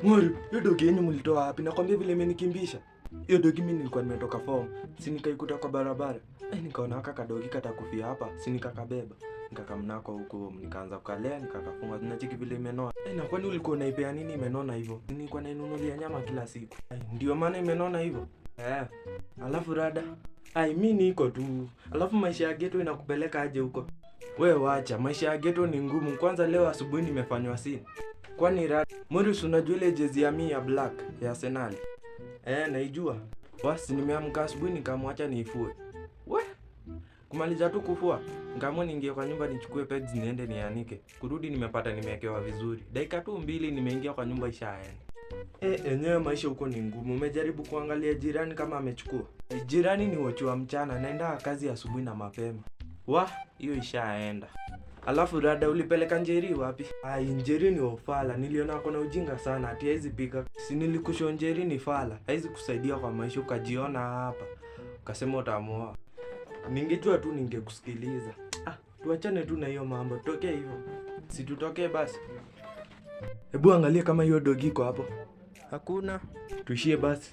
Ngori, hiyo dogi yenyu mlitoa wapi? Nakwambia vile imenikimbisha. Hiyo dogi mimi nilikuwa nimetoka form, si nikaikuta kwa barabara. Nikaona haka kadogi katakufia hapa, si nikakabeba. Nikakamnako huko, nikaanza kukalea, nikakafunga. Tunacheki vile imenoa. Na kwani ulikuwa unaipea nini imenona hivyo? Nilikuwa nainunulia nyama kila siku. Ndio maana imenona hivyo. Alafu rada. Mimi niko tu. Alafu maisha ya ghetto inakupeleka aje huko? Wewe wacha, maisha ya ghetto ni ngumu. Kwanza leo asubuhi nimefanywa sini. Kwani rada, Morris unajua ile jezi ya mimi ya black ya Arsenal? Naijua. Basi nimeamka asubuhi nikamwacha niifue. Kumaliza tu kufua, nikaamua niingie kwa nyumba nichukue pads niende nianike. Kurudi nimepata nimewekewa vizuri. Dakika tu 2 nimeingia kwa nyumba ishaenda. Enyewe maisha huko ni ngumu. Umejaribu kuangalia jirani kama amechukua? Jirani ni wochu wa mchana, naenda kazi asubuhi na mapema. Hiyo ishaenda. Alafu rada, ulipeleka Njeri wapi? Njeri ni ofala, niliona ako na ujinga sana, ati haizi pika. Si nilikusho Njeri ni fala, haizi kusaidia kwa maisha, ukajiona hapa. Ukasema utamuoa. Ningejua tu ningekusikiliza. Tuachane tu na hiyo mambo, tutoke hivyo. Si tutoke basi. Hebu angalia kama hiyo dogi iko hapo. Hakuna. Tuishie basi.